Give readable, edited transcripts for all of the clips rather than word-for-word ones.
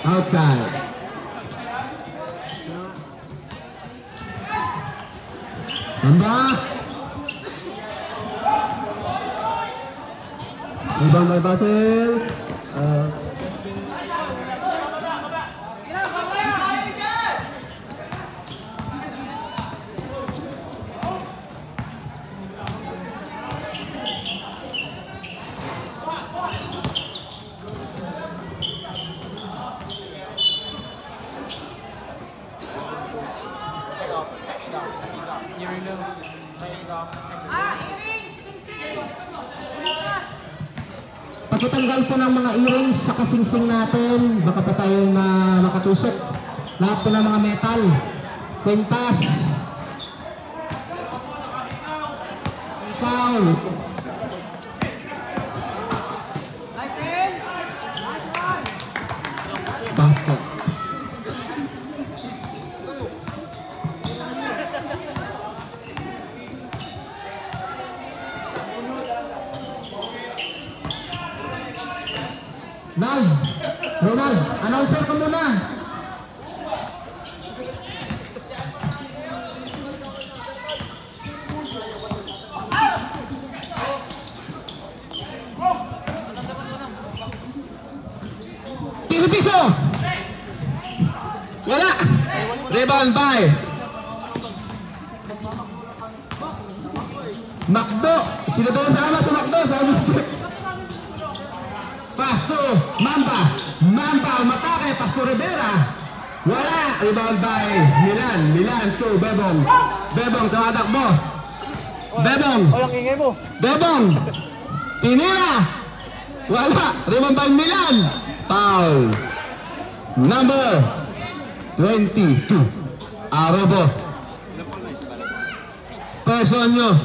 Outside. Mamba. Ibang may Basel. Pagkatanggal po ng mga earrings sa kasingsing natin, baka pa tayong makatusok. Lahat po ng mga metal, kwintas, ikaw. Basket. Ronald, announcer ka muna. Piso. Wala. Rebound by Macdo. Sino doon sama sa Macdo? Paso, Mamba, umatake, Paso Rivera. Wala, rebound by Milan to Bebong. Bebong, tumatakbo. Bebong. Walang ingay mo. Bebong. Tinira. Wala, rebound by Milan. Foul. Number 22. Arobo. Person nyo.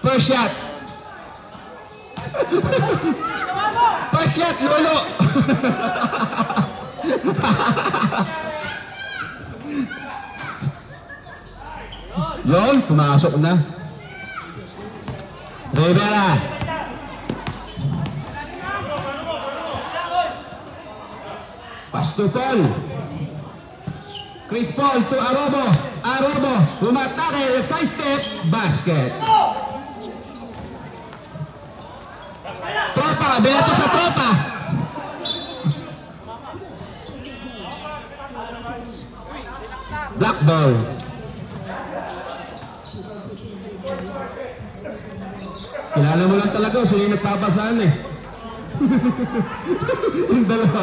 First shot. First shot, Lolo. Yon, pumasok na. Rivera. Pass to Paul. Chris Paul to Arobo. Arobo, umatake, side step, basket. Tropa, binato sa tropa. Black ball. Kilala mo lang talaga, sino yung nagpapasaan eh. Yung dalawa.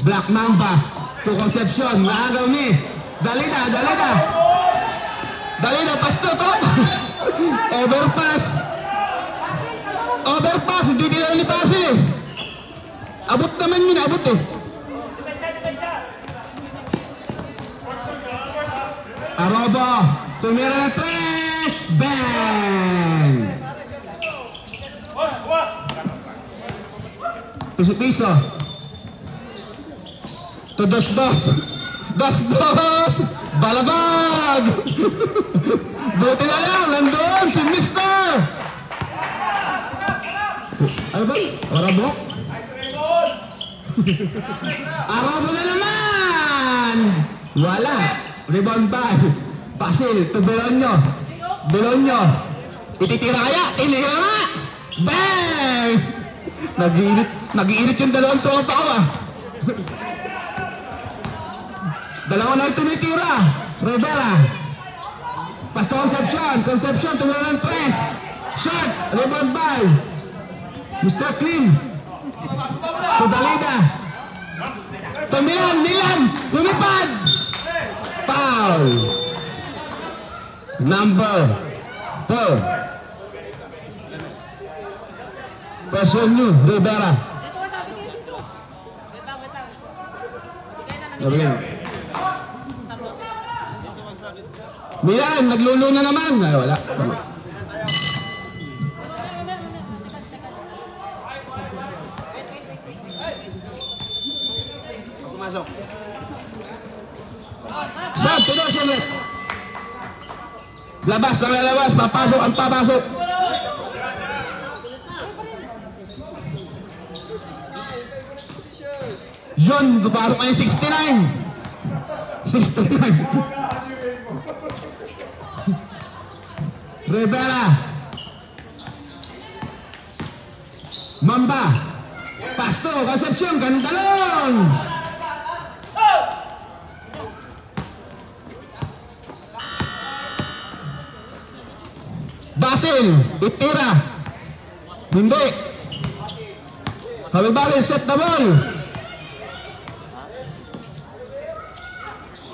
Black Mamba to Concepcion, maagaw ni Dalida, pass to top. Overpass, hindi nila nipasin eh. Abot naman yun, abot eh. Arobo, tumira na 3, bang! Piso-piso. To dos, balabag! Buti na lang, nandun si Mister! Ano ba? Arabo? Arabo na naman! Wala! Rebound by Basil to Belonyo. Ititira kaya? Tinira nga! Bang! Nag-iinit yung dalawang tropa ko ah! Dalawa na ito tumitira. Rivera. Pass to Concepcion. Tumula ng press. Shot. Rebound by Mr. Clean. To Dalida. To Milan. Lumipad. Foul. Number 4. Person nyo. Rivera. Milan, naglulo na naman. Ay, wala. Pumasok. Sab, tuloy siya ulit. Labas, labas, papasok, ang papasok. Yun, dubaro kayo 69. 69. Rivera. Mamba. Pasto, Concepcion, Gandalon. Basil, itira. Hindi. Habibali, set the ball.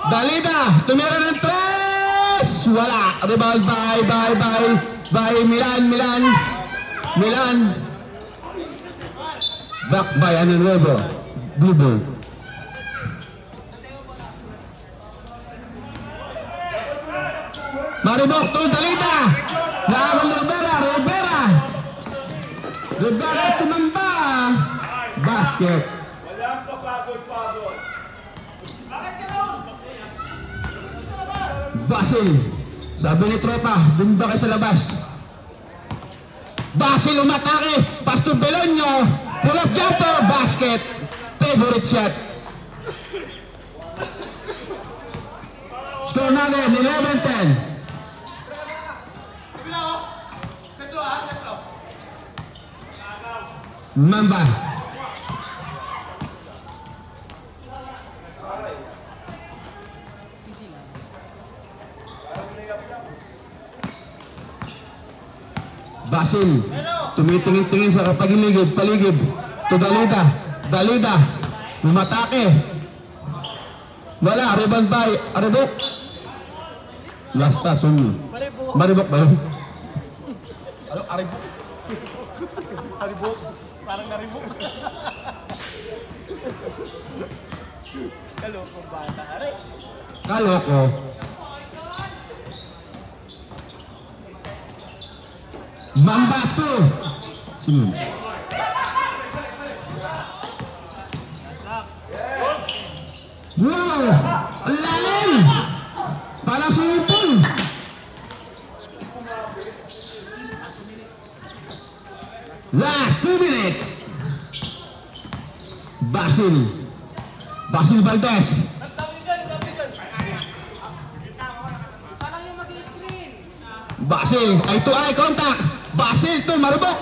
Dalida, tumira ng tres. Wala. Rebound by Milan. Back by Ano Nuevo. Blue ball. Maribok to Dalida. Naawal Rivera tumamba. Basket. Walang kapagod-pagod. Basil. Sabi ni Tropa, bumba kayo sa labas. Basil umatake. Pastor Belonio. Pull up jumper. Basket. Favorite shot. Score natin, 11-10. Mamba. Basil. Tumitingin-tingin sa paligid. To Dalida. Umatake. Wala. Rebound by Aribok. Lasta, sunyo. Maribok ba yun? Ano? Aribok? Aribok? Parang naribok. Kaloko bata. Aray! Kaloko. Mamba to. Wow! Ang lalim! Para sumupol! Last 2 minutes! Basil Valdez. Basil, eye to eye contact. Basil to, Maribok.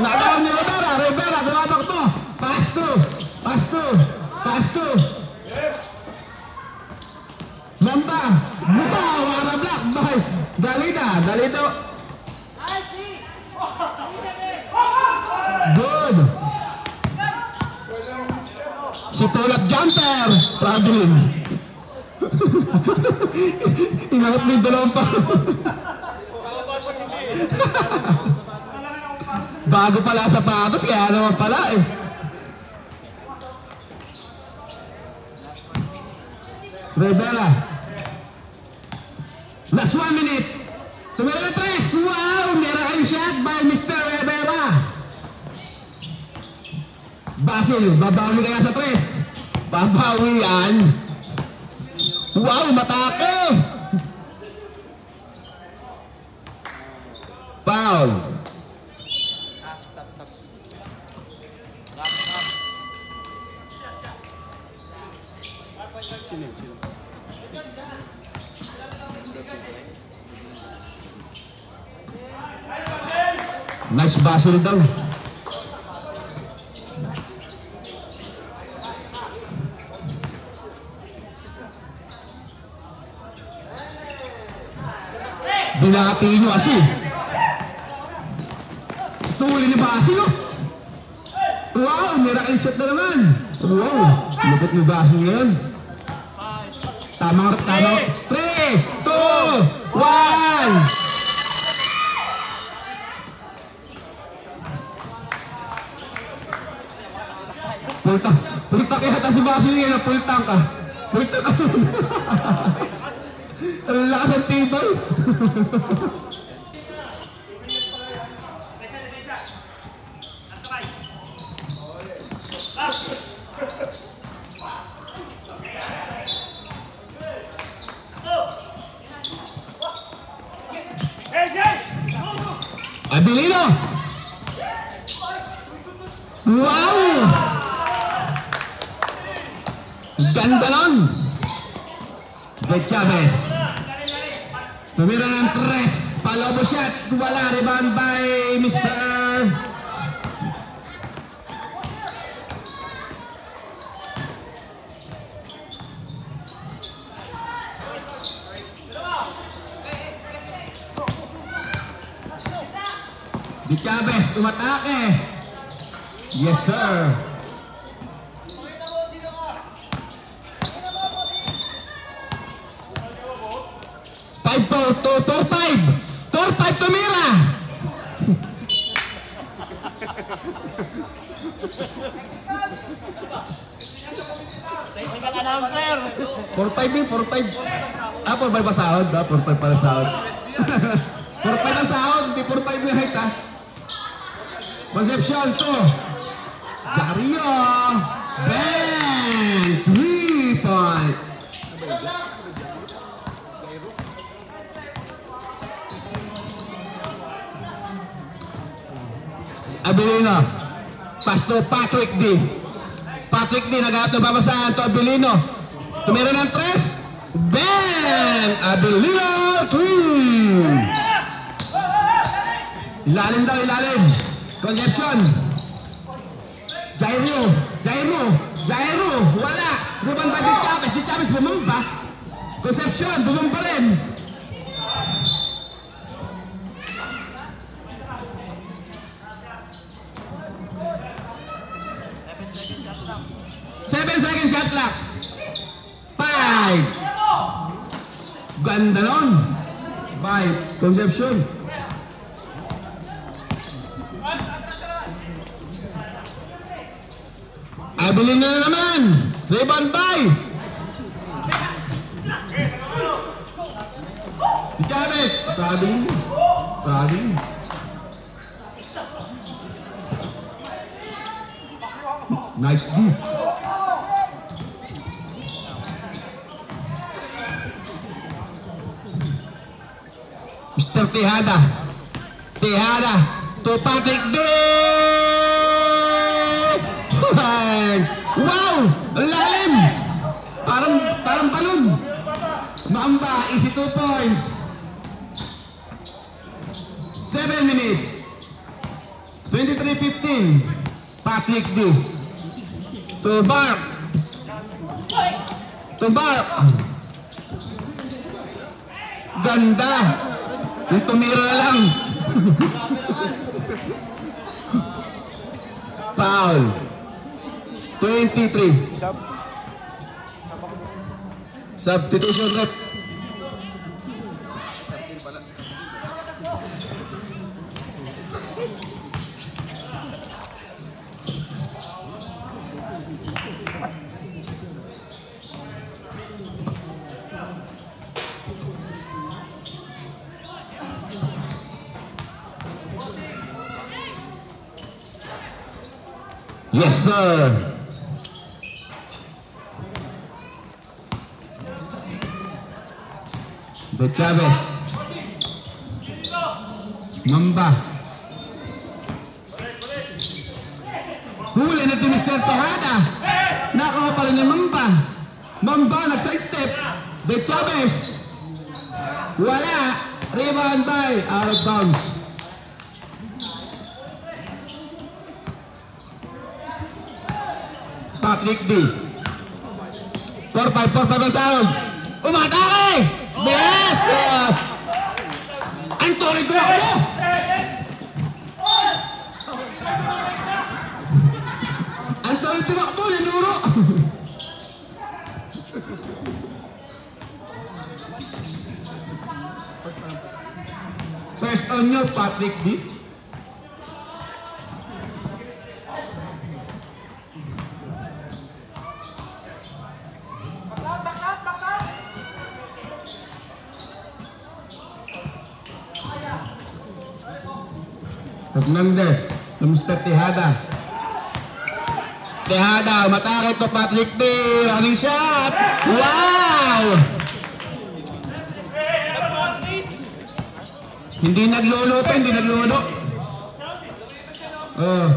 Nakaw ni Rivera, dumabak to. Pasto. Mamba, wala black by Dalito. Good. Si Tulap jumper, traveling. Inangat mo yung dalawang pa. Bago pala sapatos, kaya naman pala eh. Rivera. Last 1 minute. Tumira na 3. Wow! Miracle shot by Mr. Rivera. Basil, babawi kaya sa 3. Babawi yan. Wow! Matake! Foul. Nice Basil daw. Dinati nyo kasi. Tuloy ni Basil. Wow, miracle shot na naman. Wow, lupit ni Basil ngayon. Tamang. 3, 2, 1. Pultak yata si Basil ngayon. Pultak ka. Ang lakas ng tibay. Abilino! Wow! Ganda nun! De Chavez. Tumira ng 3. Palobo shot. Wala. Rebound by Mr. De Chavez. Umatake. Yes, sir. Tour 5 tumira. Announcer! 4-5 din, 4-5. 4-5 pa sahod. 4-5 para sahod. 4-5 ang sahod, hindi 4-5 na height ha. Concepcion to. Dario. Bang! 3-point. Abilino. Pass to Patrick D. Patrick D. Naghanap ng babasahan to Abilino. Tumira ng 3. Bang! Abilino 3. Ilalim daw, ilalim. Concepcion. Jairo. Wala. Ruban ba si Chavez? Si Chavez bumamba. Concepcion, bumamba rin. Second shot clock. 5. Ganda nun. 5. Concepcion. Abilin na naman. Rebound by Chavez. Traveling. Nice D. Mr. Tejada to Patrick D. Wow! Lalim! Parang balon. Maamba, easy 2 points. 7 minutes. 23-15. Patrick D. To Bark. Ganda. Yung tumira lang. Foul. 23. Substitution rep. Yes, sir. De Chavez. Mamba. Huli na Mr. Tejada. Nakaw pala ni Mamba. Mamba nag-side-step. De Chavez. Wala. Rebound by out of bounds. Patrick D. 4-5 ang sound. Umatake! Yes! Anthony Guapo! Anthony tumakbo, nanuro! First on nyo, Patrick D. Hernandez. Mr. Tejada. Tejada, matake to Patrick D. Running shot. Wow! Hindi naglolo pa, hindi naglolo. Oh.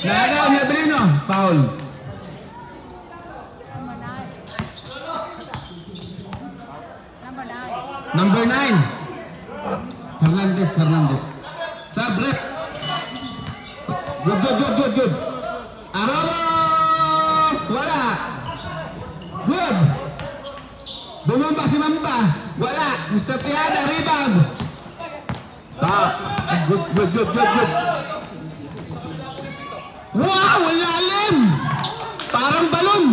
Nagaw niya Belino. Foul. Number 9. Hernandez. Sabre. Good. Aroro! Wala. Good. Bumamba si Mamba. Wala. Mr. Tejada, rebound. Good. Wow, lalim. Parang balon.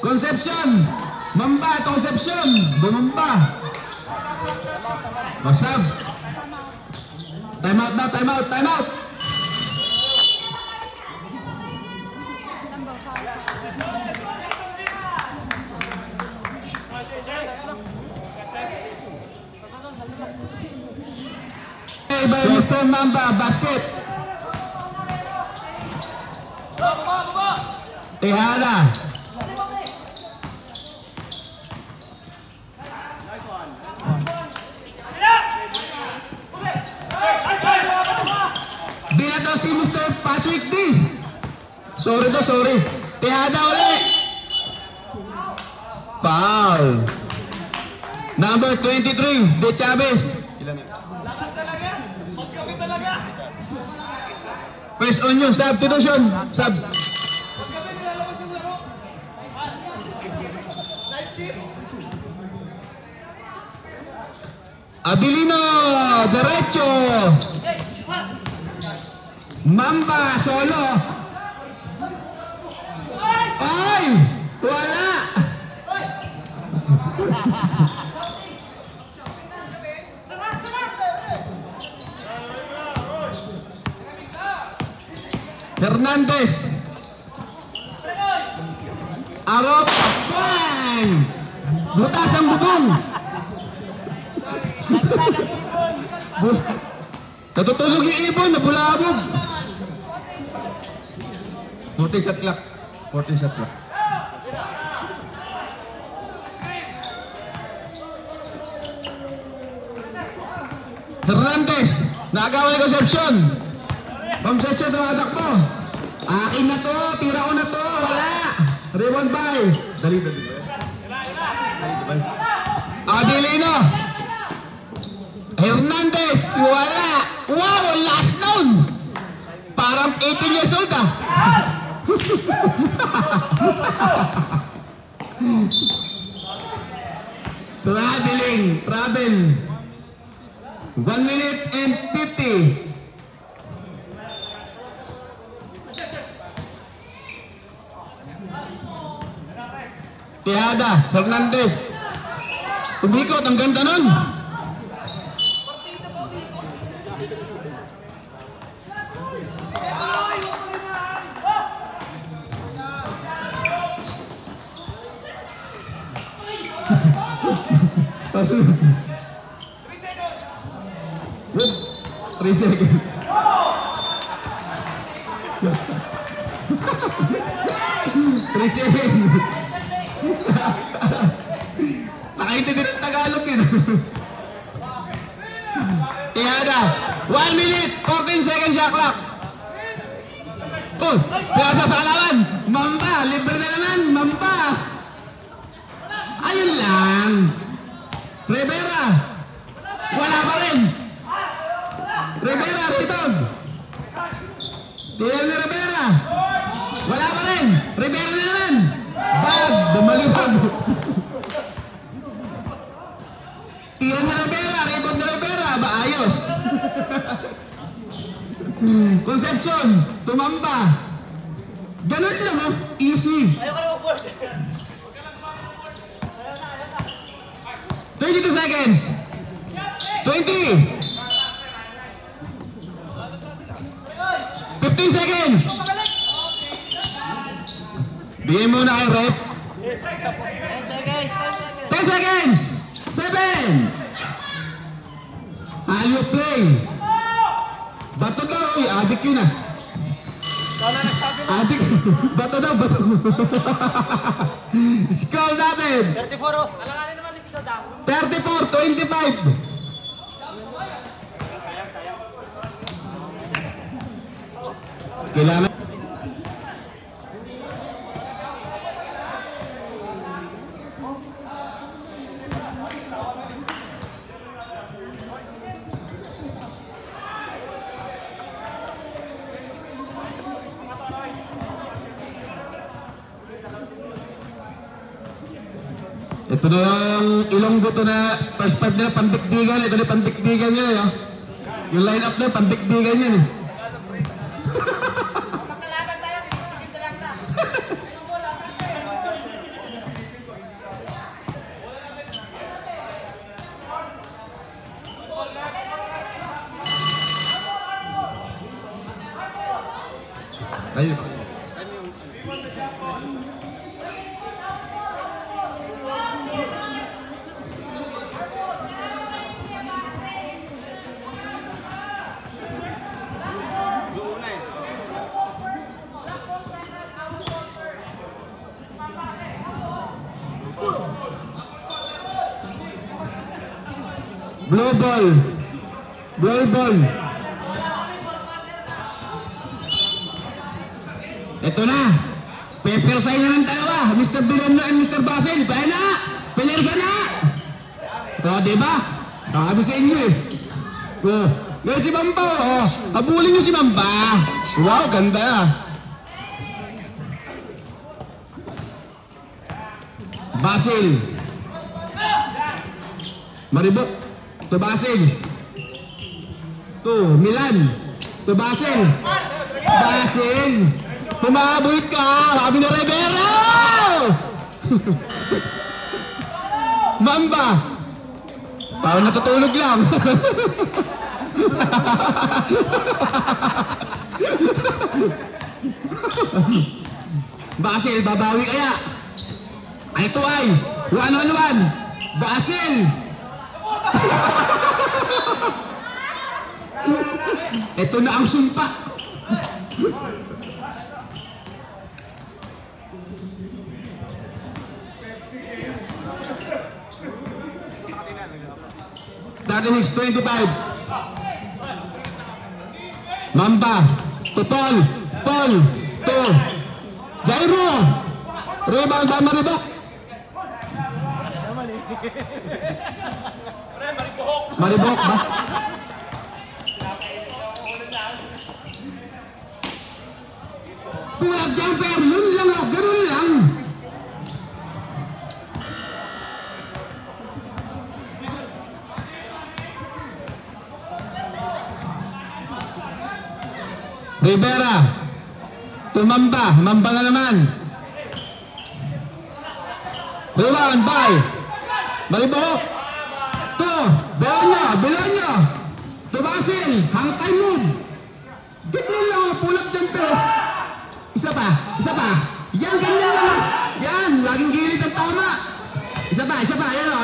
Concepcion. Mamba at Concepcion. Bumamba. Masab. Time out. Okay, by Mr. Mamba, basket. Tejada. Binato si Mr. Patrick D. Sorry. Tejada ulit. Foul. Number 23, De Chavez. Press on nyo, substitution. Sub. Abilino, derecho. Mamba, solo. Ay, wala. Hernandez. Arop, bang. Butas ang bubong. Natutulog yung ibon, nabulabog. 40 shot clock. Hernandez, nakagawa ng Concepcion. Concepcion, tumatak mo. Akin na to, tira ko na to, wala. Rebound by. Dali. Abilino. Hernandez, wala. Wow, last down. Parang 18 years old ah. Travel. 1 minute and 50. Tejada, Hernandez. Umikot, ang ganda nun. Pasunod. 3 seconds. Nakaintindi ng Tagalog yun. Tejada, 1 minute, 14 seconds shot clock. Oh, pinasa sa kalaban. Mamba, libre na naman. Mamba. Ayun lang. Rivera. Wala pa rin. Rivera, return. Tiyan ni Rivera. Wala pa rin. Rivera na naman. Bag, dumaliwag. Tiyan ni Rivera, rebound ni Rivera. Maayos. Concepcion, tumamba. Ganun lang, oh. Easy. 22 seconds. 20. 15 seconds. Bigay muna kay ref. 10 seconds. seconds. 7. Ayaw play. Bato daw. Uy, adik yun ah. Adik. Bato daw, bato. Score natin. 34 oh. Alanganin naman ni Sikoda. 34-25. Kailangan. Ito na yung ilong buto na first five nila, pandikdigan. Ito na yung pandikdigan nila. Yo. Yung line up na, pandikdigan yan eh. Ayun. Blue ball. Blue ball. Ito na. Pepper sa inyo ng dalawa. Mr. Bileno and Mr. Basil. Kaya na. Pinerga na. O, diba? Sabi sa inyo eh. O, ngayon si Mamba. O, habulin nyo si Mamba. Wow, ganda. Basil. Maribok. To Basil. To Milan. To Basil. Basil. Pumabuit ka. Sabi na Rivera. Mamba. Parang natutulog lang. Basil, babawi kaya. Ay ito ay 1-on-1. Basil. Ito na ang sumpa. Starting is 25. Mamba to Paul. Paul to Jairo. Rebound by Maribok. Maribok ba? Puwag jumper, yun lang o, ganun lang. Rivera tumamba, Mamba na naman. Rebound by Maribok. To Belonyo. To Basil, hang time move. Ganyan lang, pull up jumper. Isa pa. Yan, ganyan lang. Yan, laging gilid ang tama. Isa pa, yan o.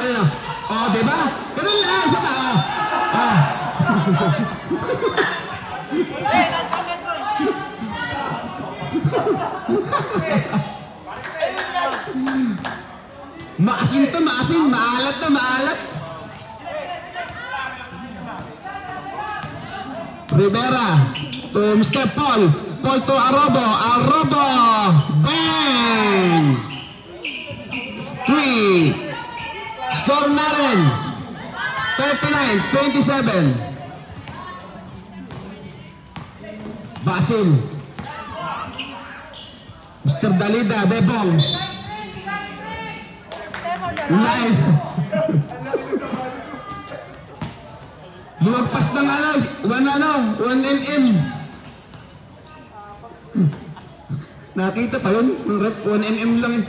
O, diba? Ganun lang, isa pa, o. Maasin to, maalat. Rivera to Mr. Paul to Arobo, bang! 3. Score na rin. 39-27. Basil. Mr. Dalida, Bebong. Live. Lumagpas ng 1 mm. Nakita pa yun, yung rep 1 mm lang eh.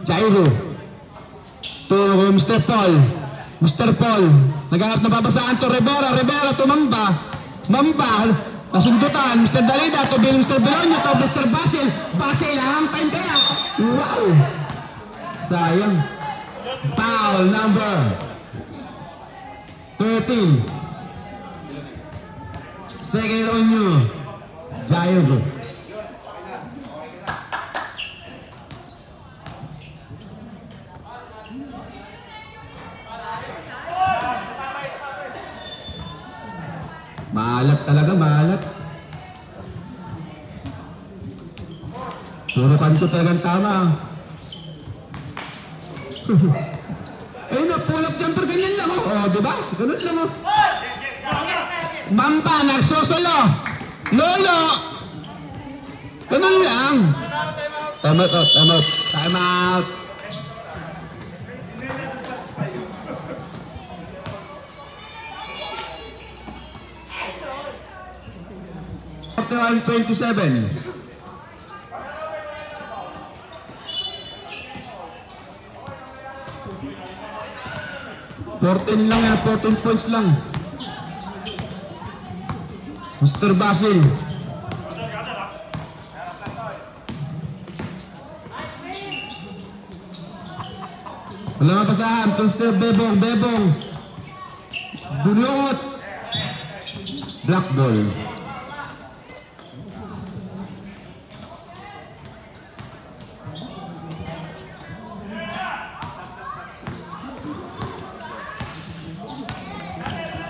Jairo to Mr. Paul. Naghanap na babasaan to Rivera to Mamba. Nasundutan, Mr. Dalida, to Mr. Belonio, to Mr. Basil. Basil, hang time kaya. Wow! Sayang. Foul number 13. Second on you, Jayog. Maalat talaga, maalat. Puro kanto talagang tama. Ayun na, pull-up jumper, ganyan lang. Oh, diba? Ganun lang. Oh. Mamba, nagsusulo. Lolo. Ganun lang. Time out, time out. Time out. After 127. $14 lang yan, 14 points lang. Mr. Basil. Wala nga pasahan, Mr. Bebong, Bebong. Dulot. Black ball.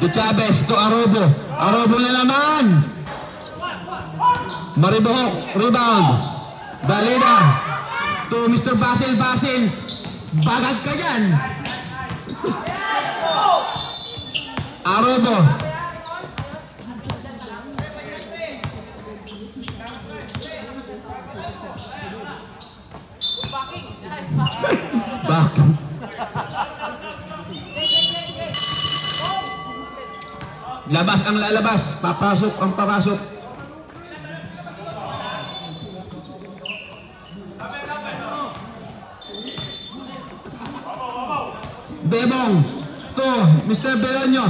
De Chavez to Arobo. Arobo na naman. Maribohok. Rebound. Dalida to Mr. Basil. Basil. Bagag ka dyan. Arobo. Bakit? Labas ang lalabas, papasok ang papasok. Bebong to Mr. Belonio.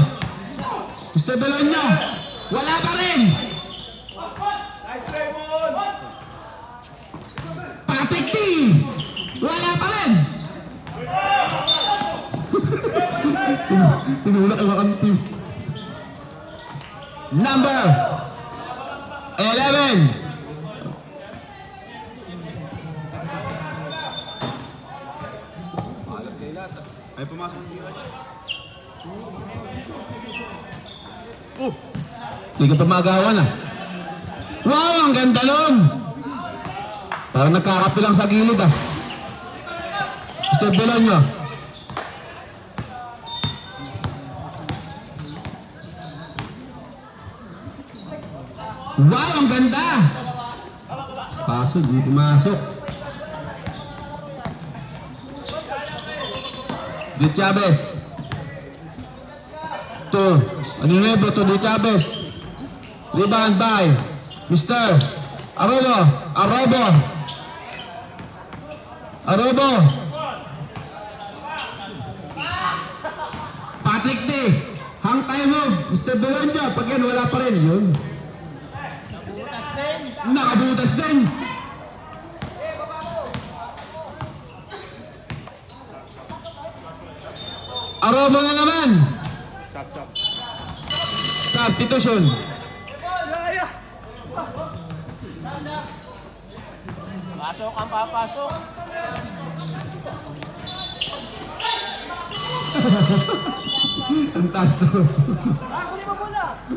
Mr. Belonio, wala pa rin. Patrick T, wala pa rin. Tinulak ang kanti. Number 11. Ay, pumasok ng gila. Hindi ka pa magawa na. Wow, ang ganda nun. Parang nagkakapilang sa gilid ah. Mr. Belonio. Wow, ang ganda. Pasok, di pumasok. De Chavez. To, Anunuevo to De Chavez. Rebound by Mr. Arobo. Arobo. Arobo. Patrick D. Hang tayo mo. Mr. Belonio. Pag yan, wala pa rin. Yun. Nakabutas din. Arobo na naman. Substitution. Pasok ang papasok. Ang taas mo.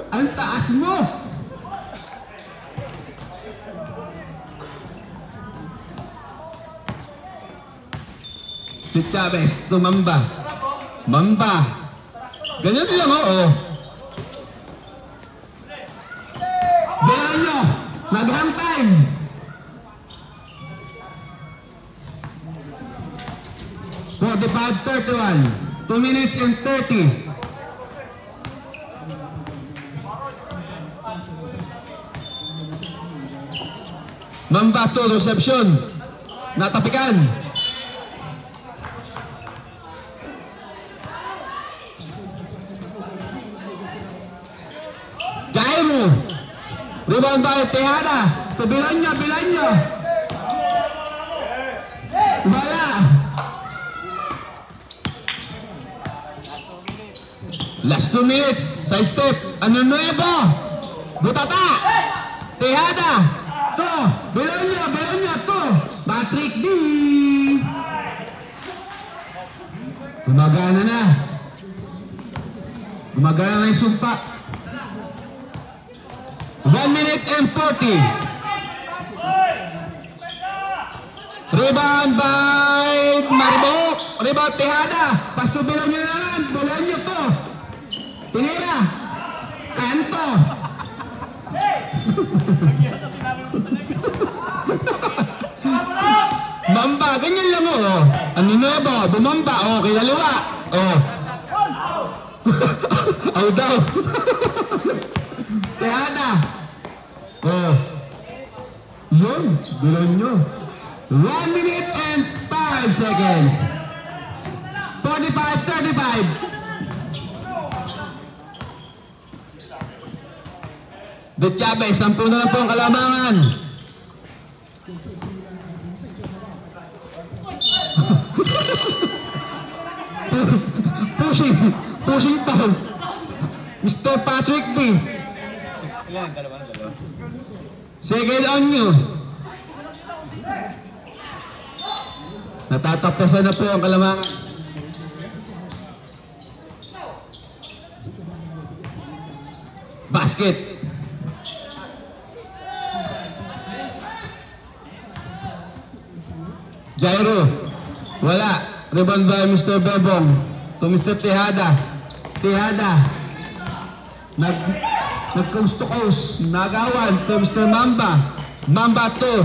Ang taas mo. Si Chavez to Mamba. Mamba. Ganyan lang oo. Belonio. Nag-hang time. For the 5:31. 2 minutes and 30. Mamba to reception. Natapikan. Jairo. Rebound by Tejada. To Bilanyo. Wala. Last 2 minutes. Side step. Nuevo. Butata. Tejada. To. Bilanyo. To. Patrick D. Gumagana na yung sumpa. 1 minute and 40. Rebound by Maribok. Rebound Tejada. Pasubilan nyo naman. Bulan nyo to. Pinira. Kanto. Mamba. Ganyan lang oh. Nuevo. Bumamba. Oh, kinaliwa. Oh. Aw daw. Tejada. Oh. Yun. Bulan nyo. 1 minute and 5 seconds. 45-35. De Chavez, 10 na lang po ang kalamangan. Pushing pa. Mr. Patrick D. Dalawa. Second on nyo. Natatapasan na po ang kalamangan. Basket. Jairo. Wala. Rebound by Mr. Bebong. To Mr. Tejada. Nag-coast to coast. Nagawan to Mr. Mamba to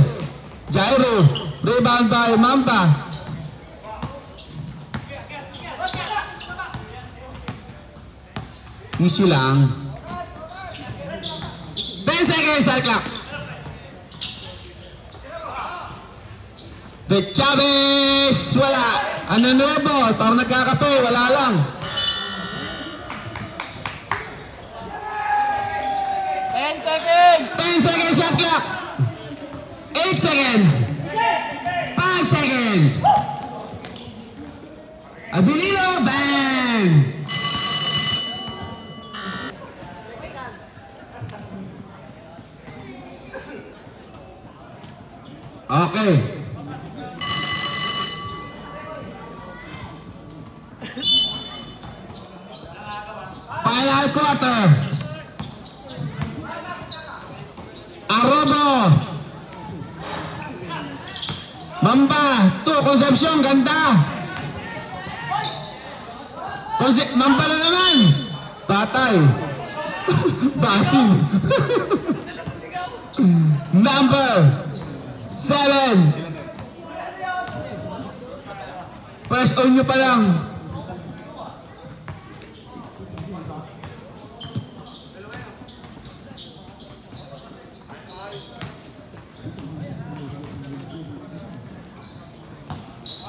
Jairo. Rebound by Mamba. Easy lang. 10 seconds sa clock. De Chavez, wala. Nuevo, parang nagkakape, wala lang. 10 seconds! 10 seconds shot clock. 8 seconds. 5 seconds. Abilino, bang! Okay. Final quarter. Arobo. Mamba to Concepcion, ganda. Mamba na naman. Patay. Basing. Number 7. Press on nyo pa lang.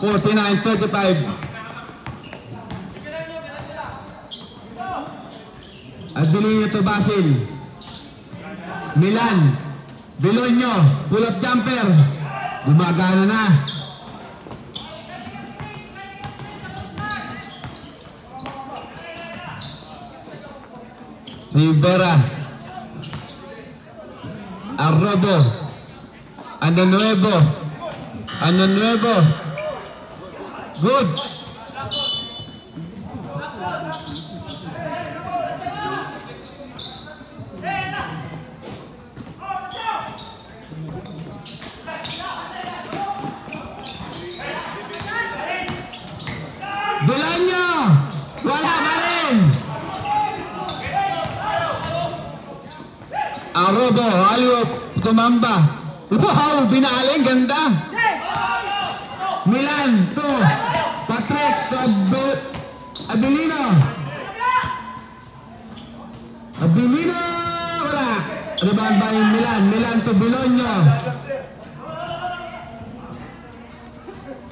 $49-35. At bilhin ito Basil. Milan. Bilonyo. Pull up jumper. Gumagana na. Rivera. Arrobo. Nuevo. Good. Bulanyo. Wala pa rin. Arrobo. Aliop. Tumamba. Wow. Binaling. Ganda. Milan to Patrick to Abilino. Wala. Rebound by Milan to Bilonyo.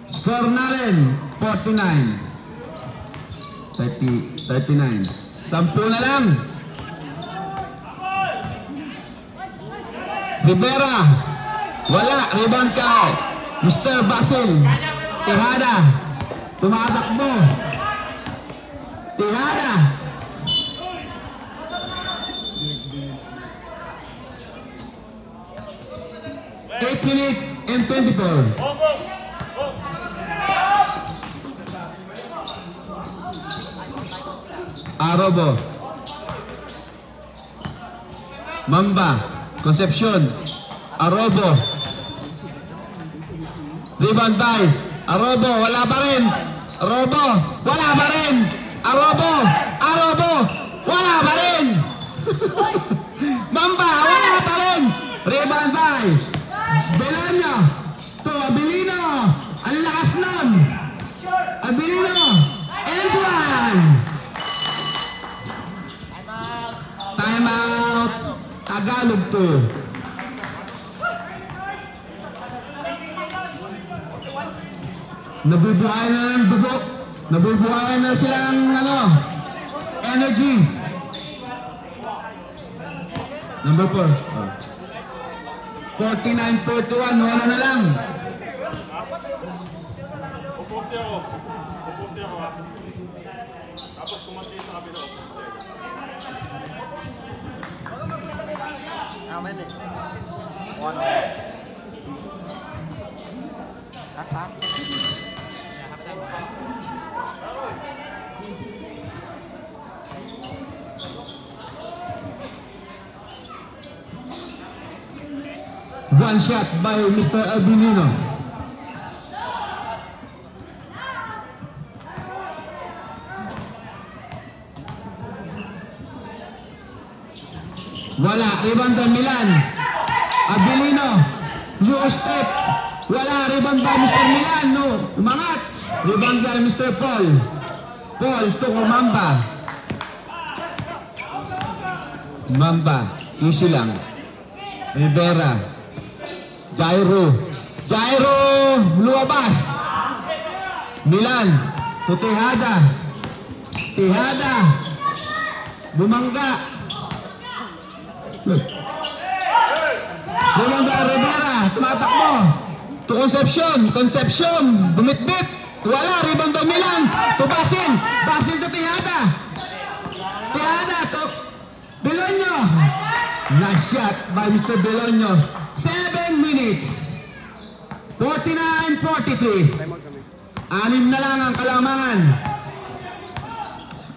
Score na rin 39 10 na lang. Rivera. Wala. Rebound ka. Mr. Basil. Tejada. Tumatakbo. Tejada. Eight minutes and 24. Arobo. Mamba. Concepcion. Arobo. Rebound by Arobo. Wala pa rin. Arobo. Wala pa rin. Arobo. Arobo. Wala pa rin. Mamba. Wala pa rin. Rebound by Belano. To Abilino. Ang lakas nun. Abilino. And one. Time out. Tagalog to. Nabubuhay na ng dugo. Nabubuhay na silang energy. Number 4. 49-41. Wala na lang. Pupusti ako ha. Tapos kumati sa kabila. Amen eh. One. Half. One shot by Mr. Albinino. Wala. Rebound by Milan. Abilino. New step. Wala. Rebound by Mr. Milan. No. Umangat. Rebound by Mr. Paul. Paul to Mamba. Mamba. Easy lang. Rivera. Jairo. Jairo. Luwabas. Milan. To Tejada. Tejada. Bumangga. Bumangga Rivera. Tumatakbo. To Concepcion. Concepcion. Bumitbit. Wala. Rebound by Milan. To Basil. Basil to Tejada. Tejada to Belonio. Nice shot by Mr. Belonio. 7 minutes. 49-43. 6 na lang ang kalamangan.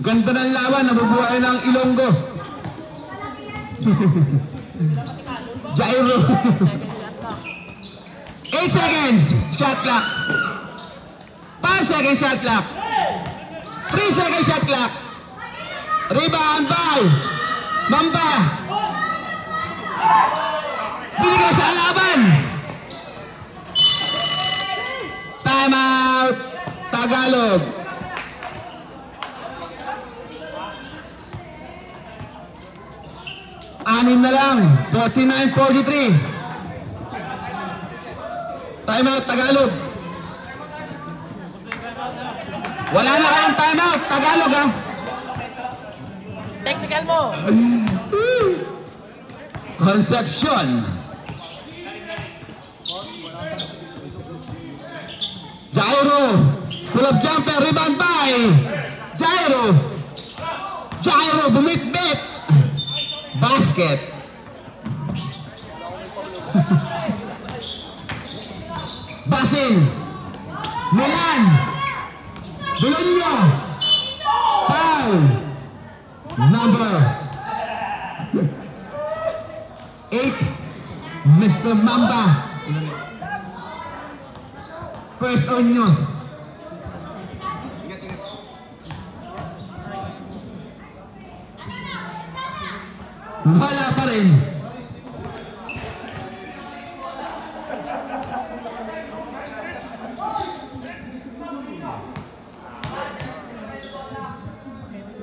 Ganda ng lawan. Nabubuhay ng Ilonggo. Jairo. 8 seconds. Shot clock. 5 seconds shot clock. 3 seconds shot clock. Rebound by Mamba. Binigay sa laban. Time out. Tagalog. Anim na lang. 49-43. Time out. Tagalog. Wala na kayong time out. Tagalog ha. Technical mo. Concepcion. Jairo. Pull up jumper. Rebound by Jairo. Jairo. Bumit-bit. Basket. Basil. Milan. Belonio. Foul. Number 8. Mr. Mamba. First on nyo. Wala pa rin.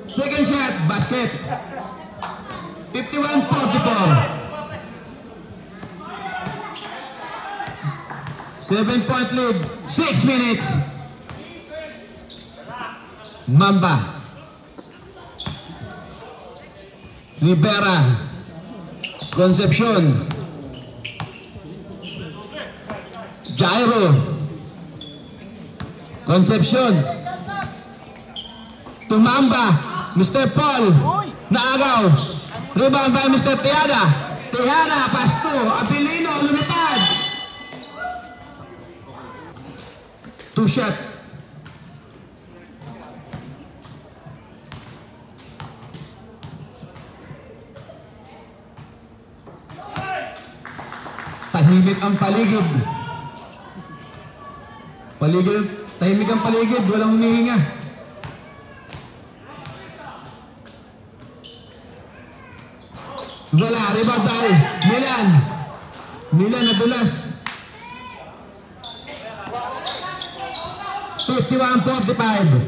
Second shot, basket. 51-44. 7-point lead. 6 minutes. Mamba. Rivera. Concepcion. Jairo. Concepcion. Tumamba. Mr. Paul. Naagaw. Rebound by Mr. Tiada. Tiada. Pasto. Abilino. Lumipad. 2 shot. Tahimik ang paligid. Tahimik ang paligid, walang humihinga. Wala, rebound by Milan. Milan nadulas. 51-45.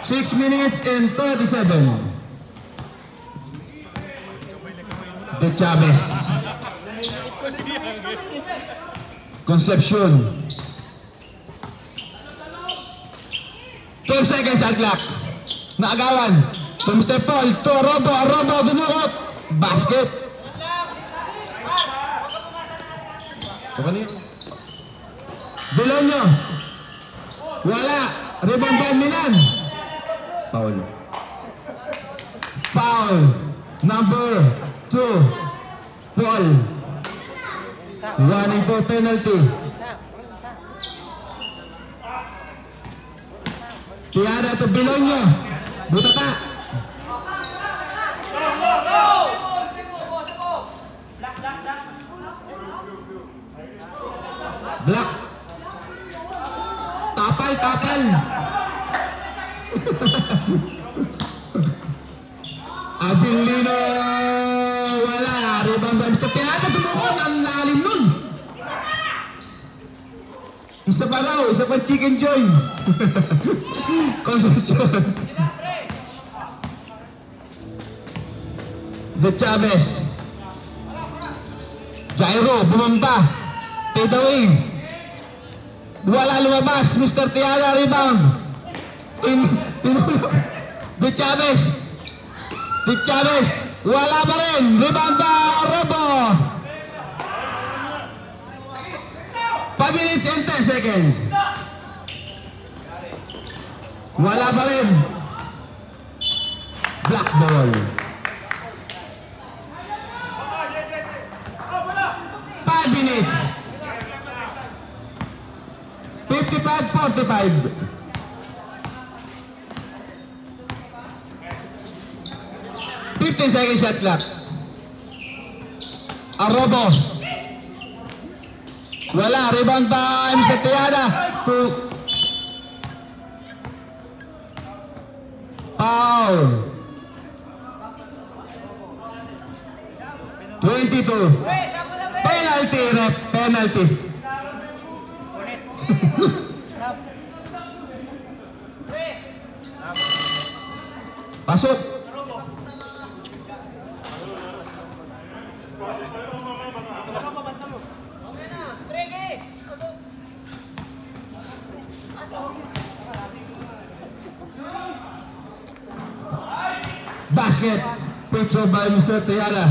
6 minutes and 37. De Chavez. Concepcion. 12 seconds at clock. Naagawan. To Mr. Paul. To Robo. Robo. Dunukot. Basket. Belonyo. Wala. Rebound by Milan. Foul. Foul. Number 2. Paul. Running for penalty. Tiada to Belonyo. Butata. Black. Tapal. Abilino. Wala. Rebound by Mr. Tiada. Tumukot. Ang lalim nun. Isa pa raw. Isa pa chicken joy. Concepcion. De Chavez. Jairo. Bumamba. Fade away. Wala lumabas. Mr. Tiada rebound. De Chavez. De Chavez. Wala pa rin. Rebound ba? Robo. 5 minutes and 10 seconds. Wala pa rin. Black ball. 5 minutes. 55-45. 15 seconds shot clock. Arobo. Wala. Rebound by Mr. Tiada. Foul. 22. Penalty, ref. Penalty. Pasok. Basket. Petro by Mr. Tiada.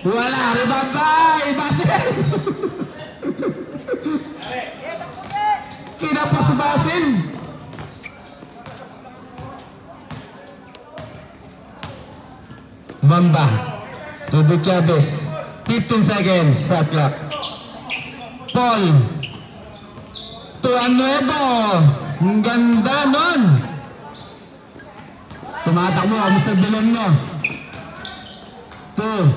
Wala, rebound by Basil. Kinapos Basil. Mamba to De Chavez. 15 seconds sa clock. Paul to Anuevo. Ang ganda nun. Tumatak mo Mr. Belonyo. To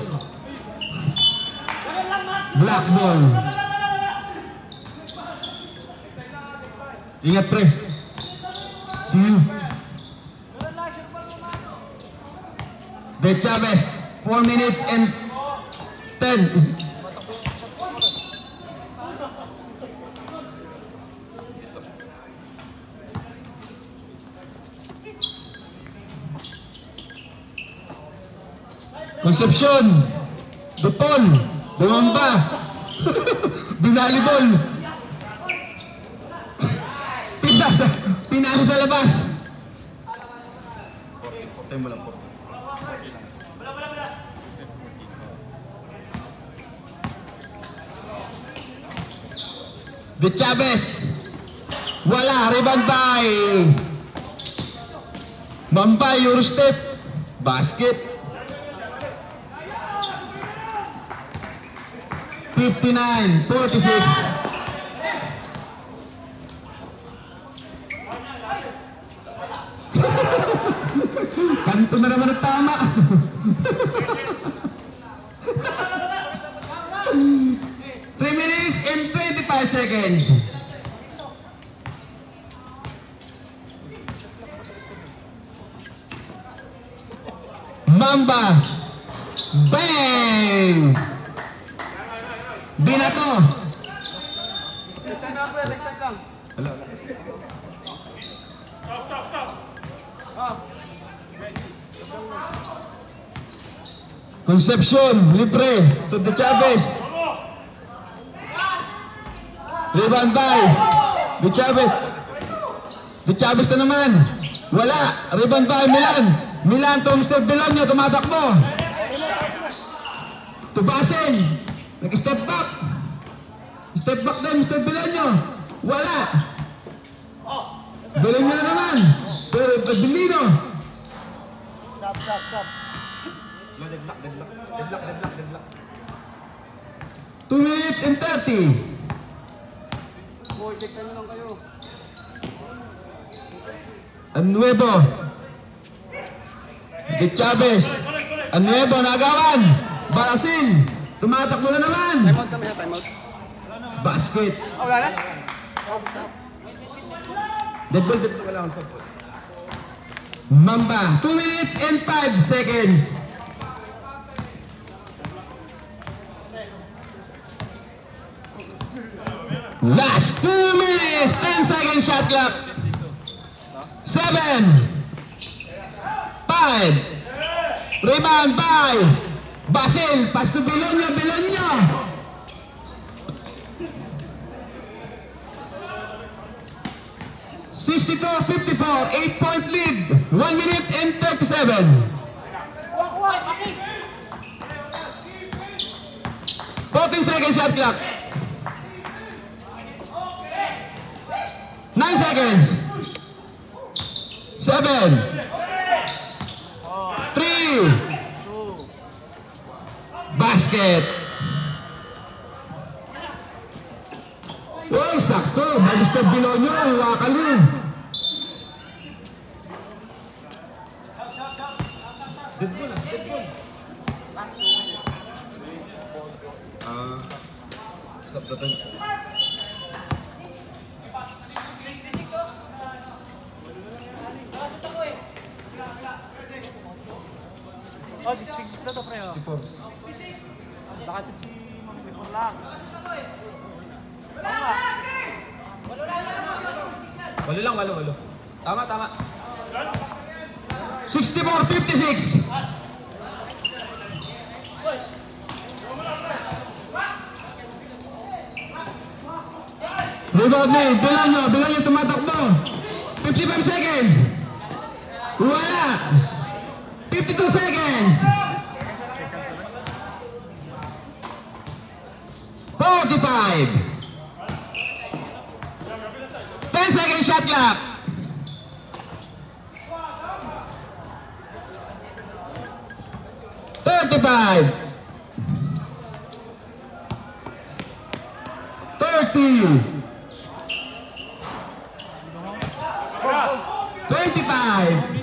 black ball. Ingat pre. See you. De Chavez. 4 minutes and 10. Concepcion. Dupon. Bumamba. Binalibol. Pinasa sa labas. time mo lang po. De Chavez. Wala. Rebound by Mambay. Eurostep. Basket. 59-46. Kanto na naman ang tama. 3 minutes and 25 seconds. Mamba. Bang! Binato. Concepcion, libre to De Chavez. Rebound by De Chavez. De Chavez na naman. Wala. Rebound by Milan. Milan to Mr. Belonio, tumatakbo. Tubasin. Nag-step back. Step back din Mr. Belonio. Wala. Belonio na naman. Belino. Stop. 2 minutes and 30. Anuevo. De Chavez. Anuevo, nagawan. Barasin. Tumatakbo na naman. Basket. Wala na? Dead ball. Wala akong support. Mamba. 2 minutes and 5 seconds. Last 2 minutes, 10 seconds shot clock. 7, 5, rebound by Basil, pass to Belonio. 62-54, 8-point lead, 1 minute and 37. 14 seconds shot clock. 9 seconds. 7, 3, basket. Uy, sakto. May Mr. Belonio, hawakan mo. Stop the time. Oh, 66 na to, pre. 66. Nakasip si Mami Bipor lang. Walo. Tama. 64-56. Rebound ni Belonio tumatakbo. 55 seconds. Wala. 52 seconds. 45. 10 seconds shot clock. 35. 30. 25.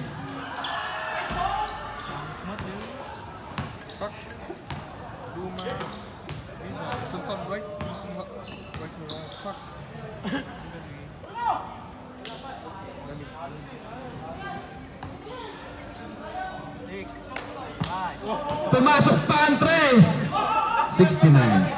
Pumasok pa ang tres. 69.